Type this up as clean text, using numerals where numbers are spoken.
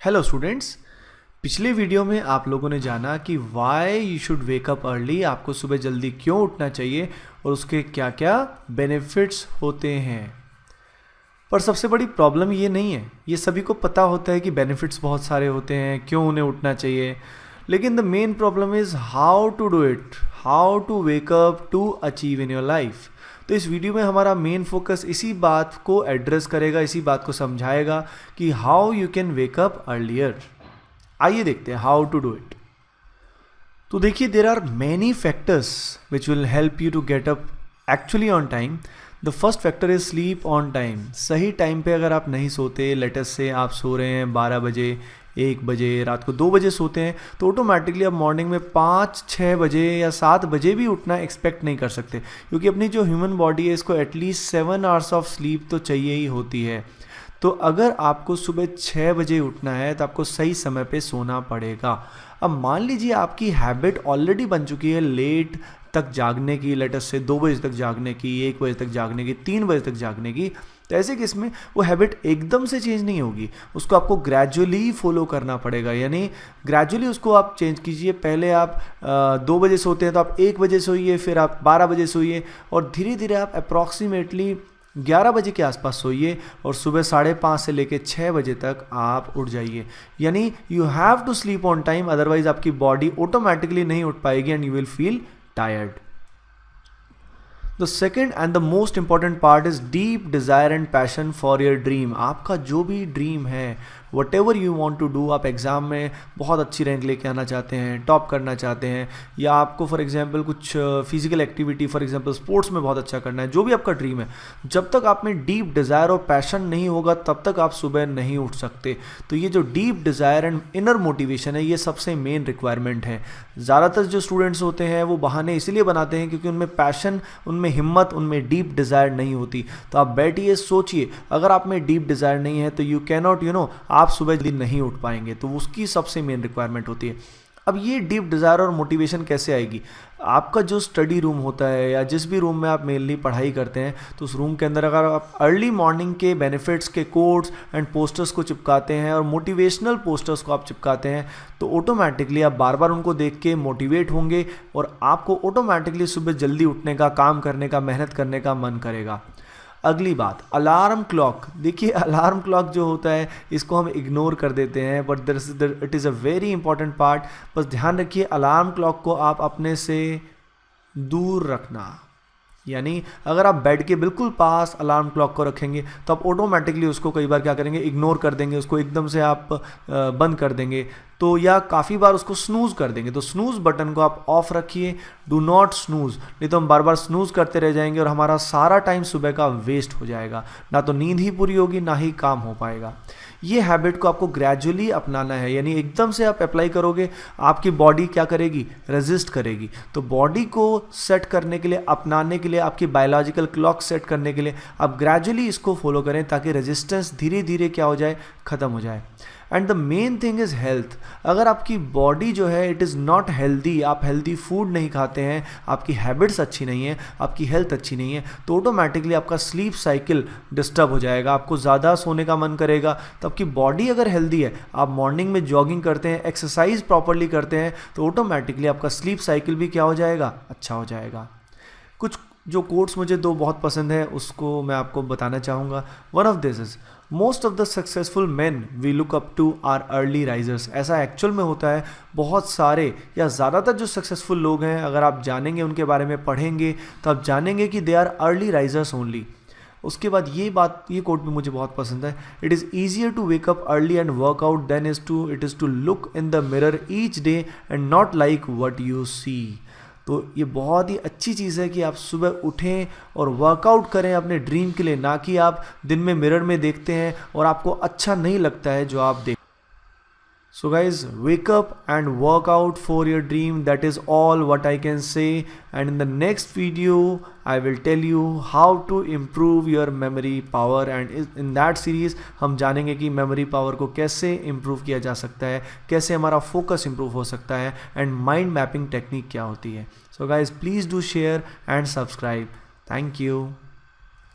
Hello students. पिछले video में आप लोगों ने जाना कि why you should wake up early, आपको सुबह जल्दी क्यों उठना चाहिए और उसके क्या क्या बेनिफिट्स होते हैं। पर सबसे बड़ी प्रॉब्लम ये नहीं है, ये सभी को पता होता है कि बेनिफिट्स बहुत सारे होते हैं, क्यों उन्हें उठना चाहिए, लेकिन the main problem is how to do it, how to wake up to achieve in your life. तो इस वीडियो में हमारा मेन फोकस इसी बात को एड्रेस करेगा, इसी बात को समझाएगा कि how you can wake up earlier. आइए देखते हैं हाउ टू डू इट। तो देखिए, there are many factors which will help you to get up actually on time. The first factor is sleep on time. सही time पे अगर आप नहीं सोते, लेटेस्ट से आप सो रहे हैं 12 बजे, 1 बजे, रात को 2 बजे सोते हैं, तो ऑटोमेटिकली आप मॉर्निंग में 5-6 बजे या 7 बजे भी उठना एक्सपेक्ट नहीं कर सकते, क्योंकि अपनी जो ह्यूमन बॉडी है इसको एटलीस्ट 7 आवर्स ऑफ स्लीप तो चाहिए ही होती है। तो अगर आपको सुबह 6 बजे उठना है तो आपको सही समय पे सोना पड़ेगा। अब मान लीजिए आपकी हैबिट ऑलरेडी बन चुकी है लेट तक जागने की, लेटेस्ट से 2 बजे तक जागने की, 1 बजे तक जागने की, 3 बजे तक जागने की, तो ऐसे केस में वो हैबिट एकदम से चेंज नहीं होगी, उसको आपको ग्रेजुअली फॉलो करना पड़ेगा। यानी ग्रेजुअली उसको आप चेंज कीजिए। पहले आप 2 बजे सोते हैं तो आप 1 बजे सोइए, फिर आप 12 बजे सोइए, और धीरे धीरे आप अप्रॉक्सीमेटली 11 बजे के आसपास सोइए और सुबह 5:30 से लेकर 6 बजे तक आप उठ जाइए। यानी you have to sleep on time, otherwise आपकी बॉडी ऑटोमेटिकली नहीं उठ पाएगी and you will feel tired. The second and the most important part is deep desire and passion for your dream. आपका जो भी ड्रीम है, whatever you want to do, आप exam में बहुत अच्छी रैंक लेके आना चाहते हैं, टॉप करना चाहते हैं, या आपको फॉर एग्जाम्पल कुछ physical activity, for example sports में बहुत अच्छा करना है, जो भी आपका ड्रीम है, जब तक आप में डीप डिज़ायर और पैशन नहीं होगा तब तक आप सुबह नहीं उठ सकते। तो ये जो deep desire and inner motivation है, ये सबसे मेन रिक्वायरमेंट है। ज़्यादातर जो स्टूडेंट्स होते हैं वो बहाने इसलिए बनाते हैं क्योंकि उनमें पैशन, उनमें हिम्मत, उनमें डीप डिज़ायर नहीं होती। तो आप बैठिए, सोचिए, अगर आप में डीप डिज़ायर नहीं है तो यू कैन नॉट आप सुबह जल्दी नहीं उठ पाएंगे। तो उसकी सबसे मेन रिक्वायरमेंट होती है। अब ये डीप डिज़ायर और मोटिवेशन कैसे आएगी? आपका जो स्टडी रूम होता है या जिस भी रूम में आप मेनली पढ़ाई करते हैं, तो उस रूम के अंदर अगर आप अर्ली मॉर्निंग के बेनिफिट्स के कोड्स एंड पोस्टर्स को चिपकाते हैं और मोटिवेशनल पोस्टर्स को आप चिपकाते हैं, तो ऑटोमेटिकली आप बार बार उनको देख के मोटिवेट होंगे और आपको ऑटोमेटिकली सुबह जल्दी उठने का, काम करने का, मेहनत करने का मन करेगा। अगली बात, अलार्म क्लॉक। देखिए, अलार्म क्लॉक जो होता है इसको हम इग्नोर कर देते हैं, but it is a very important part. बस ध्यान रखिए, अलार्म क्लॉक को आप अपने से दूर रखना। यानी अगर आप बेड के बिल्कुल पास अलार्म क्लॉक को रखेंगे तो आप ऑटोमेटिकली उसको कई बार क्या करेंगे, इग्नोर कर देंगे, उसको एकदम से आप बंद कर देंगे, तो या काफ़ी बार उसको स्नूज़ कर देंगे। तो स्नूज़ बटन को आप ऑफ रखिए, डू नॉट स्नूज़, नहीं तो हम बार बार स्नूज़ करते रह जाएंगे और हमारा सारा टाइम सुबह का वेस्ट हो जाएगा। ना तो नींद ही पूरी होगी, ना ही काम हो पाएगा। ये हैबिट को आपको ग्रेजुअली अपनाना है, यानी एकदम से आप अप्लाई करोगे, आपकी बॉडी क्या करेगी, रेजिस्ट करेगी। तो बॉडी को सेट करने के लिए, अपनाने के लिए, आपकी बायोलॉजिकल क्लॉक सेट करने के लिए आप ग्रेजुअली इसको फॉलो करें, ताकि रेजिस्टेंस धीरे धीरे क्या हो जाए, ख़त्म हो जाए। And the main thing is health. अगर आपकी बॉडी जो है इट इज़ नॉट हेल्दी, आप हेल्दी फूड नहीं खाते हैं, आपकी हैबिट्स अच्छी नहीं है, आपकी हेल्थ अच्छी नहीं है, तो ऑटोमेटिकली आपका स्लीप साइकिल डिस्टर्ब हो जाएगा, आपको ज़्यादा सोने का मन करेगा। तो आपकी बॉडी अगर हेल्दी है, आप मॉर्निंग में जॉगिंग करते हैं, एक्सरसाइज प्रॉपरली करते हैं, तो ऑटोमेटिकली आपका स्लीप साइकिल भी क्या हो जाएगा, अच्छा हो जाएगा। कुछ जो कोट्स मुझे 2 बहुत पसंद है उसको मैं आपको बताना चाहूँगा। One of this is, most of the successful man we look up to are early risers. ऐसा एक्चुअल में होता है। बहुत सारे या ज़्यादातर जो सक्सेसफुल लोग हैं, अगर आप जानेंगे, उनके बारे में पढ़ेंगे, तो आप जानेंगे कि they are early risers only. उसके बाद ये कोट भी मुझे बहुत पसंद है। It is easier to wake up early and work out than it is to look in the mirror each day and not like what you see. तो ये बहुत ही अच्छी चीज़ है कि आप सुबह उठें और वर्कआउट करें अपने ड्रीम के लिए, ना कि आप दिन में मिरर में देखते हैं और आपको अच्छा नहीं लगता है जो आप देख। So guys, wake up and work out for your dream. That is all what I can say. And in the next video, I will tell you how to improve your memory power. And in that series, हम जानेंगे कि memory power को कैसे improve किया जा सकता है, कैसे हमारा focus improve हो सकता है, and mind mapping technique क्या होती है. So guys, please do share and subscribe. Thank you.